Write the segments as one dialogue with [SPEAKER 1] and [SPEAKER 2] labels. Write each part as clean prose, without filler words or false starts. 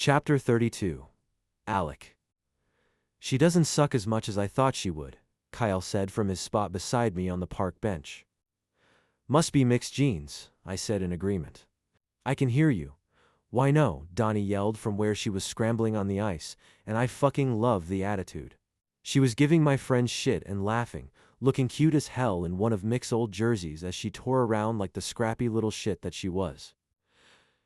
[SPEAKER 1] Chapter 32. Alec. She doesn't suck as much as I thought she would, Kyle said from his spot beside me on the park bench. Must be mixed genes, I said in agreement. I can hear you. Why no, Donnie yelled from where she was scrambling on the ice, and I fucking love the attitude. She was giving my friend shit and laughing, looking cute as hell in one of Mick's old jerseys as she tore around like the scrappy little shit that she was.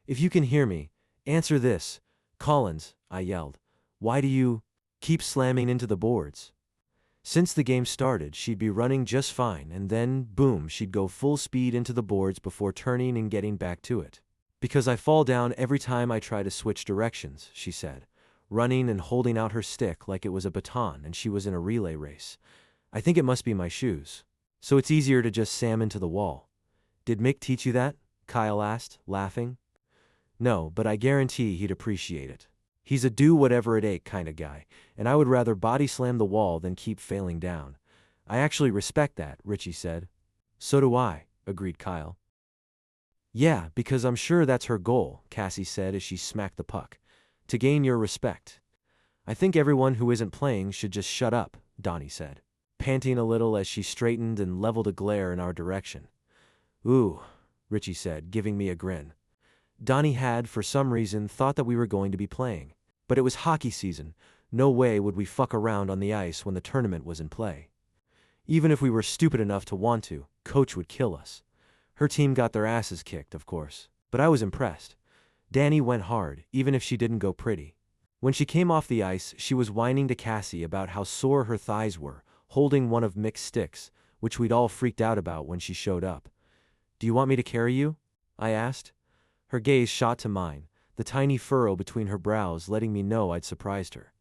[SPEAKER 1] If you can hear me, answer this. Collins, I yelled. Why do you keep slamming into the boards? Since the game started, she'd be running just fine, and then, boom, she'd go full speed into the boards before turning and getting back to it. Because I fall down every time I try to switch directions, she said, running and holding out her stick like it was a baton and she was in a relay race. I think it must be my shoes. So it's easier to just slam into the wall. Did Mick teach you that? Kyle asked, laughing. No, but I guarantee he'd appreciate it. He's a do-whatever-it-take kind of guy, and I would rather body slam the wall than keep failing down. I actually respect that, Richie said. So do I, agreed Kyle. Yeah, because I'm sure that's her goal, Cassie said as she smacked the puck. To gain your respect. I think everyone who isn't playing should just shut up, Donnie said, panting a little as she straightened and leveled a glare in our direction. Ooh, Richie said, giving me a grin. Donnie had, for some reason, thought that we were going to be playing. But it was hockey season. No way would we fuck around on the ice when the tournament was in play. Even if we were stupid enough to want to, Coach would kill us. Her team got their asses kicked, of course. But I was impressed. Danny went hard, even if she didn't go pretty. When she came off the ice, she was whining to Cassie about how sore her thighs were, holding one of Mick's sticks, which we'd all freaked out about when she showed up. Do you want me to carry you? I asked. Her gaze shot to mine, the tiny furrow between her brows letting me know I'd surprised her.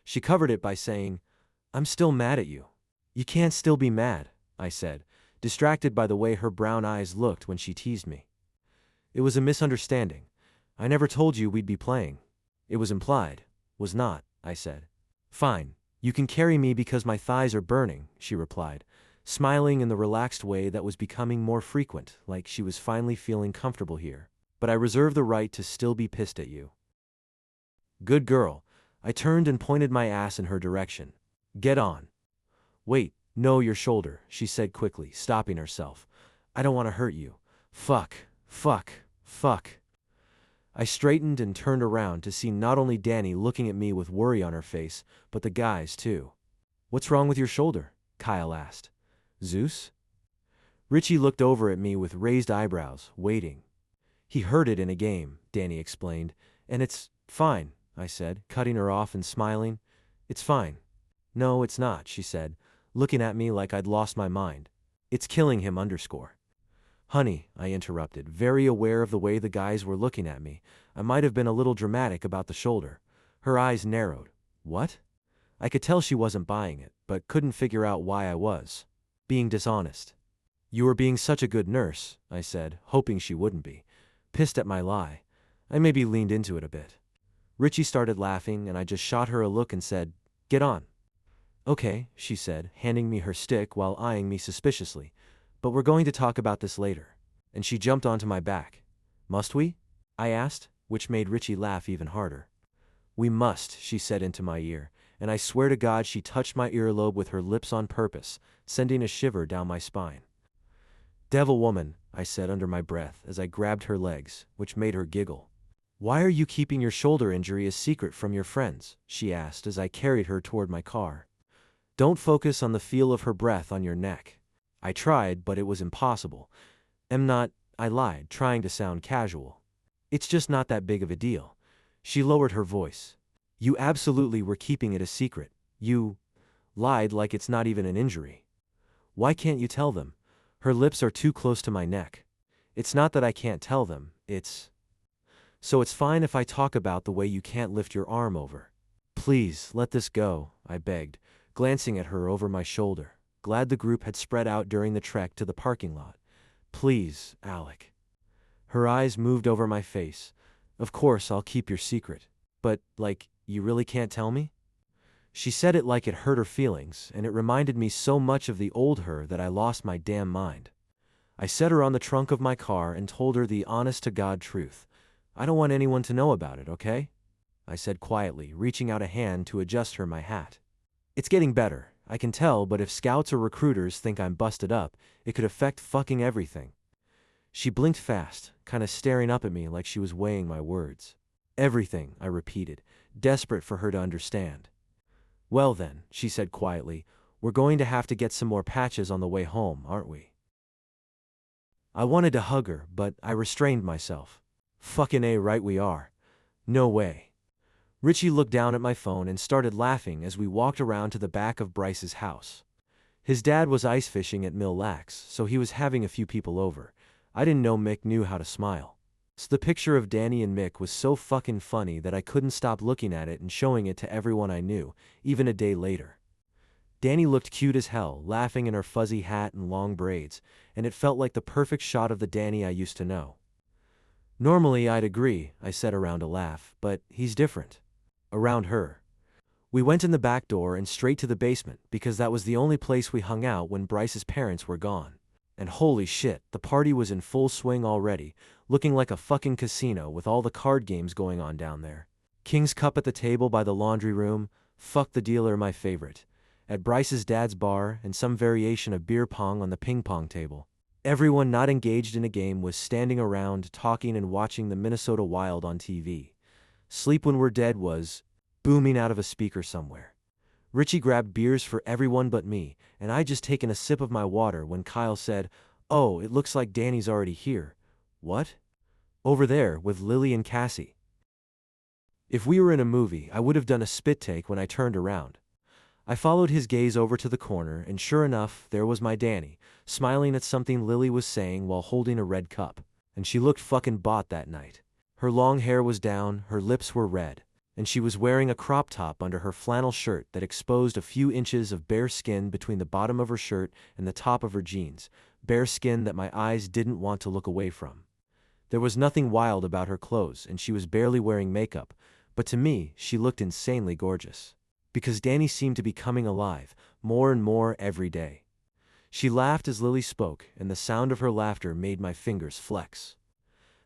[SPEAKER 1] She covered it by saying, I'm still mad at you. You can't still be mad, I said, distracted by the way her brown eyes looked when she teased me. It was a misunderstanding. I never told you we'd be playing. It was implied. Was not, I said. Fine, you can carry me because my thighs are burning, she replied, smiling in the relaxed way that was becoming more frequent, like she was finally feeling comfortable here. But I reserve the right to still be pissed at you. Good girl. I turned and pointed my ass in her direction. Get on. Wait, no, your shoulder, she said quickly, stopping herself. I don't want to hurt you. Fuck. I straightened and turned around to see not only Danny looking at me with worry on her face, but the guys too. What's wrong with your shoulder? Kyle asked. Zeus? Richie looked over at me with raised eyebrows, waiting. He hurt it in a game, Danny explained, and it's fine, I said, cutting her off and smiling. It's fine. No, it's not, she said, looking at me like I'd lost my mind. It's killing him _. Honey, I interrupted, very aware of the way the guys were looking at me. I might have been a little dramatic about the shoulder. Her eyes narrowed. What? I could tell she wasn't buying it, but couldn't figure out why I was. Being dishonest. You were being such a good nurse, I said, hoping she wouldn't be. Pissed at my lie. I maybe leaned into it a bit. Richie started laughing, and I just shot her a look and said, Get on. Okay, she said, handing me her stick while eyeing me suspiciously. But we're going to talk about this later. And she jumped onto my back. Must we? I asked, which made Richie laugh even harder. We must, she said into my ear, and I swear to God she touched my earlobe with her lips on purpose, sending a shiver down my spine. Devil woman, I said under my breath as I grabbed her legs, which made her giggle. Why are you keeping your shoulder injury a secret from your friends? She asked as I carried her toward my car. Don't focus on the feel of her breath on your neck. I tried, but it was impossible. I lied, trying to sound casual. It's just not that big of a deal. She lowered her voice. You absolutely were keeping it a secret. You lied like it's not even an injury. Why can't you tell them? Her lips are too close to my neck. It's not that I can't tell them, So it's fine if I talk about the way you can't lift your arm over. Please, let this go, I begged, glancing at her over my shoulder, glad the group had spread out during the trek to the parking lot. Please, Alec. Her eyes moved over my face. Of course, I'll keep your secret. But, you really can't tell me? She said it like it hurt her feelings, and it reminded me so much of the old her that I lost my damn mind. I set her on the trunk of my car and told her the honest-to-God truth. I don't want anyone to know about it, okay? I said quietly, reaching out a hand to adjust her my hat. It's getting better, I can tell, but if scouts or recruiters think I'm busted up, it could affect fucking everything. She blinked fast, kinda staring up at me like she was weighing my words. Everything, I repeated, desperate for her to understand. Well then, she said quietly, we're going to have to get some more patches on the way home, aren't we? I wanted to hug her, but I restrained myself. Fucking A right we are. No way. Richie looked down at my phone and started laughing as we walked around to the back of Bryce's house. His dad was ice fishing at Mill Lacs, so he was having a few people over. I didn't know Mick knew how to smile. So the picture of Danny and Mick was so fucking funny that I couldn't stop looking at it and showing it to everyone I knew, even a day later. Danny looked cute as hell, laughing in her fuzzy hat and long braids, and it felt like the perfect shot of the Danny I used to know. Normally I'd agree, I said around a laugh, but he's different. Around her. We went in the back door and straight to the basement because that was the only place we hung out when Bryce's parents were gone. And holy shit, the party was in full swing already, looking like a fucking casino with all the card games going on down there. King's Cup at the table by the laundry room, Fuck the Dealer my favorite. At Bryce's dad's bar, and some variation of beer pong on the ping pong table. Everyone not engaged in a game was standing around, talking and watching the Minnesota Wild on TV. Sleep When We're Dead was booming out of a speaker somewhere. Richie grabbed beers for everyone but me, and I'd just taken a sip of my water when Kyle said, "Oh, it looks like Danny's already here." "What?" "Over there, with Lily and Cassie." If we were in a movie, I would have done a spit take when I turned around. I followed his gaze over to the corner, and sure enough, there was my Danny, smiling at something Lily was saying while holding a red cup. And she looked fucking bought that night. Her long hair was down, her lips were red, and she was wearing a crop top under her flannel shirt that exposed a few inches of bare skin between the bottom of her shirt and the top of her jeans, bare skin that my eyes didn't want to look away from. There was nothing wild about her clothes, and she was barely wearing makeup, but to me, she looked insanely gorgeous. Because Danny seemed to be coming alive, more and more every day. She laughed as Lily spoke, and the sound of her laughter made my fingers flex.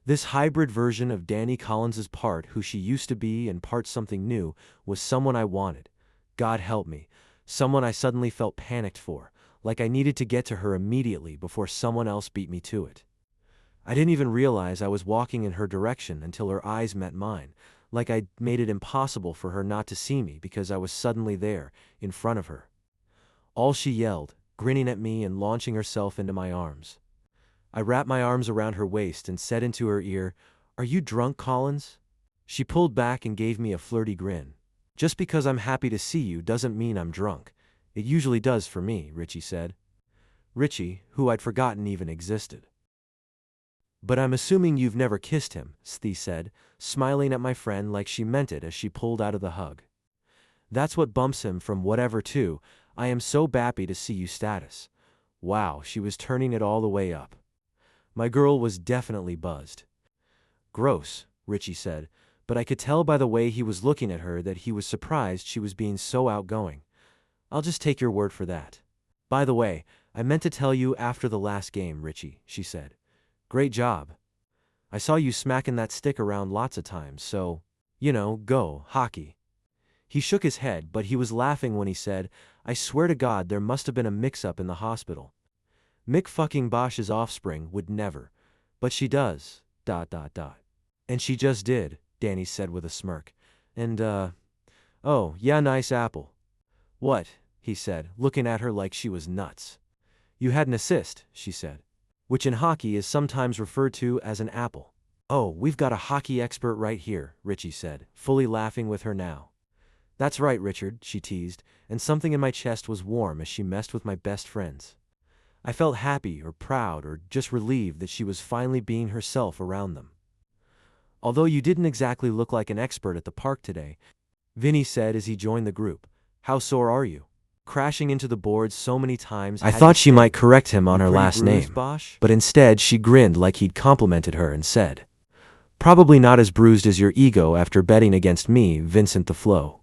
[SPEAKER 1] This hybrid version of Danny Collins's part who she used to be and part something new was someone I wanted. God help me, someone I suddenly felt panicked for, like I needed to get to her immediately before someone else beat me to it. I didn't even realize I was walking in her direction until her eyes met mine, like I'd made it impossible for her not to see me because I was suddenly there, in front of her. All she yelled, grinning at me and launching herself into my arms. I wrapped my arms around her waist and said into her ear, "Are you drunk, Collins?" She pulled back and gave me a flirty grin. "Just because I'm happy to see you doesn't mean I'm drunk. It usually does for me," Richie said. Richie, who I'd forgotten even existed. "But I'm assuming you've never kissed him," Sthi said, smiling at my friend like she meant it as she pulled out of the hug. "That's what bumps him from whatever to, I am so happy to see you status." Wow, she was turning it all the way up. My girl was definitely buzzed. "Gross," Richie said, but I could tell by the way he was looking at her that he was surprised she was being so outgoing. "I'll just take your word for that. By the way, I meant to tell you after the last game, Richie," she said. "Great job. I saw you smacking that stick around lots of times, so, go, hockey." He shook his head, but he was laughing when he said, "I swear to God there must have been a mix-up in the hospital. Mick fucking Bosch's offspring would never, but she does, ... And she just did," Danny said with a smirk. "And, oh, yeah, nice apple." "What?" he said, looking at her like she was nuts. "You had an assist," she said. Which in hockey is sometimes referred to as an apple. "Oh, we've got a hockey expert right here," Richie said, fully laughing with her now. "That's right, Richard," she teased, and something in my chest was warm as she messed with my best friends. I felt happy or proud or just relieved that she was finally being herself around them. "Although you didn't exactly look like an expert at the park today," Vinny said as he joined the group. "How sore are you?" Crashing into the boards so many times, I thought she might correct him on her last name, but instead she grinned like he'd complimented her and said, "Probably not as bruised as your ego after betting against me, Vincent the Flo."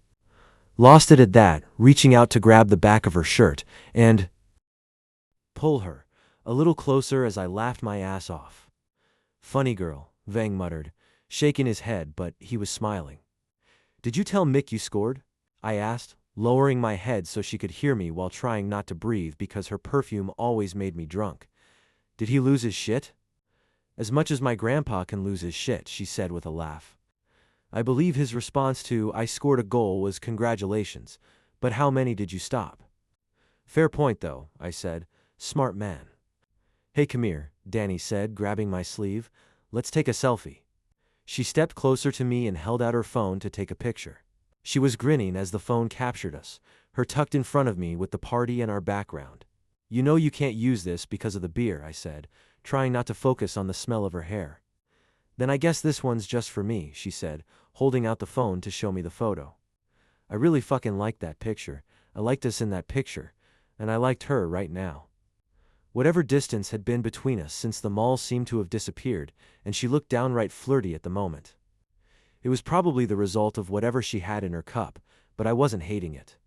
[SPEAKER 1] Lost it at that, reaching out to grab the back of her shirt and pull her a little closer as I laughed my ass off. "Funny girl," Vang muttered, shaking his head, but he was smiling. Did you tell Mick you scored? I asked, lowering my head so she could hear me while trying not to breathe because her perfume always made me drunk. Did he lose his shit? As much as my grandpa can lose his shit, she said with a laugh. I believe his response to, I scored a goal, was congratulations, but how many did you stop? Fair point though, I said. Smart man. Hey, come here, Danny said, grabbing my sleeve. Let's take a selfie. She stepped closer to me and held out her phone to take a picture. She was grinning as the phone captured us, her tucked in front of me with the party in our background. You know you can't use this because of the beer, I said, trying not to focus on the smell of her hair. Then I guess this one's just for me, she said, holding out the phone to show me the photo. I really fucking liked that picture. I liked us in that picture, and I liked her right now. Whatever distance had been between us since the mall seemed to have disappeared, and she looked downright flirty at the moment. It was probably the result of whatever she had in her cup, but I wasn't hating it.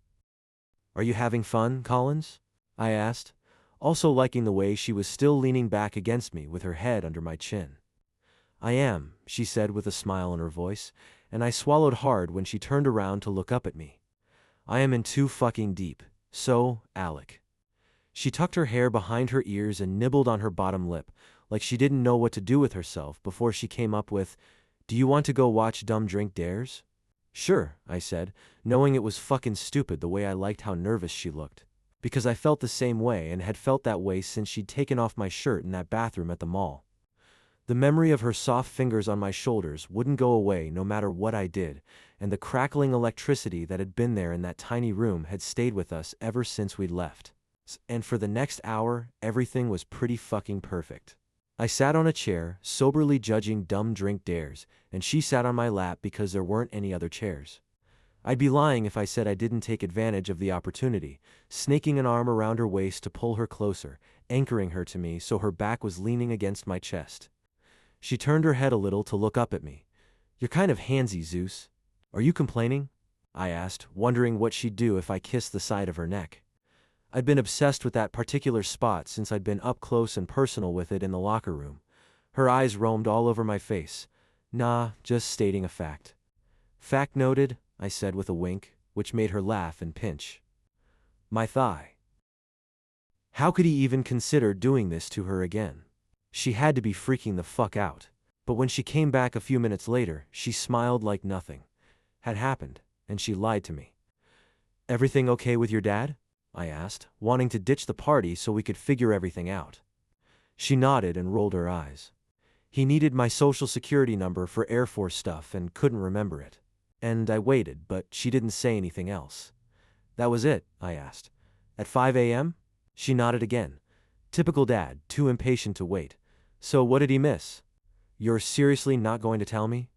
[SPEAKER 1] Are you having fun, Collins? I asked, also liking the way she was still leaning back against me with her head under my chin. I am, she said with a smile in her voice, and I swallowed hard when she turned around to look up at me. I am in too fucking deep. So, Alec. She tucked her hair behind her ears and nibbled on her bottom lip, like she didn't know what to do with herself before she came up with, do you want to go watch Dumb Drink Dares? Sure, I said, knowing it was fucking stupid the way I liked how nervous she looked. Because I felt the same way and had felt that way since she'd taken off my shirt in that bathroom at the mall. The memory of her soft fingers on my shoulders wouldn't go away no matter what I did, and the crackling electricity that had been there in that tiny room had stayed with us ever since we'd left. And for the next hour, everything was pretty fucking perfect. I sat on a chair, soberly judging Dumb Drink Dares, and she sat on my lap because there weren't any other chairs. I'd be lying if I said I didn't take advantage of the opportunity, snaking an arm around her waist to pull her closer, anchoring her to me so her back was leaning against my chest. She turned her head a little to look up at me. You're kind of handsy, Zeus. Are you complaining? I asked, wondering what she'd do if I kissed the side of her neck. I'd been obsessed with that particular spot since I'd been up close and personal with it in the locker room. Her eyes roamed all over my face. Nah, just stating a fact. Fact noted, I said with a wink, which made her laugh and pinch my thigh. How could he even consider doing this to her again? She had to be freaking the fuck out. But when she came back a few minutes later, she smiled like nothing had happened, and she lied to me. Everything okay with your dad? I asked, wanting to ditch the party so we could figure everything out. She nodded and rolled her eyes. He needed my social security number for Air Force stuff and couldn't remember it. And I waited, but she didn't say anything else. That was it, I asked. At 5 a.m.? She nodded again. Typical dad, too impatient to wait. So what did he miss? You're seriously not going to tell me?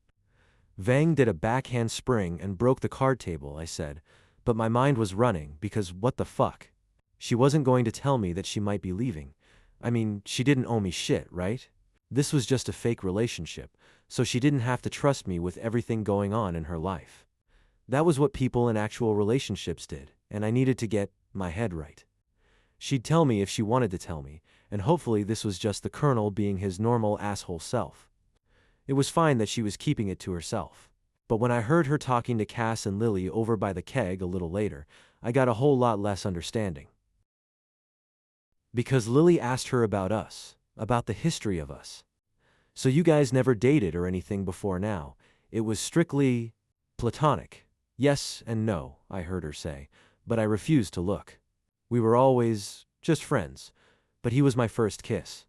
[SPEAKER 1] Vang did a backhand spring and broke the card table, I said, but my mind was running because what the fuck? She wasn't going to tell me that she might be leaving. I mean, she didn't owe me shit, right? This was just a fake relationship, so she didn't have to trust me with everything going on in her life. That was what people in actual relationships did, and I needed to get my head right. She'd tell me if she wanted to tell me, and hopefully this was just the Colonel being his normal asshole self. It was fine that she was keeping it to herself. But when I heard her talking to Cass and Lily over by the keg a little later, I got a whole lot less understanding. Because Lily asked her about us, about the history of us. So you guys never dated or anything before now. It was strictly platonic. Yes and no, I heard her say, but I refused to look. We were always just friends, but he was my first kiss.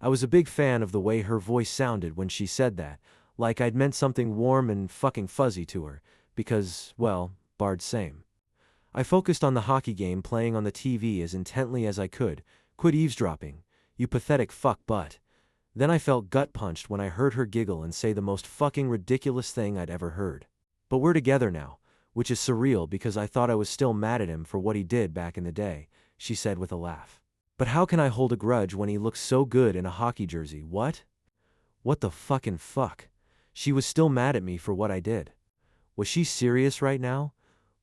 [SPEAKER 1] I was a big fan of the way her voice sounded when she said that, like I'd meant something warm and fucking fuzzy to her, because, well, Bard same. I focused on the hockey game playing on the TV as intently as I could, quit eavesdropping, you pathetic fuck butt. Then I felt gut-punched when I heard her giggle and say the most fucking ridiculous thing I'd ever heard. But we're together now, which is surreal because I thought I was still mad at him for what he did back in the day, she said with a laugh. But how can I hold a grudge when he looks so good in a hockey jersey, what? What the fucking fuck? She was still mad at me for what I did. Was she serious right now?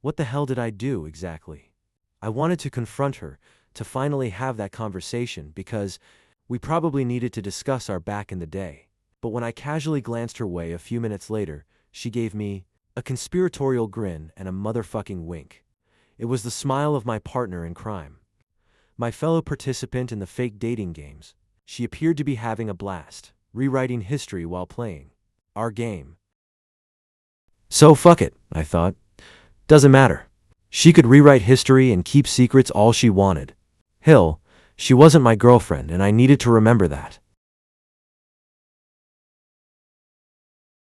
[SPEAKER 1] What the hell did I do exactly? I wanted to confront her, to finally have that conversation because we probably needed to discuss our back in the day. But when I casually glanced her way a few minutes later, she gave me A conspiratorial grin and a motherfucking wink. It was the smile of my partner in crime. My fellow participant in the fake dating games. She appeared to be having a blast, rewriting history while playing our game. So fuck it, I thought. Doesn't matter. She could rewrite history and keep secrets all she wanted. Hill, she wasn't my girlfriend and I needed to remember that.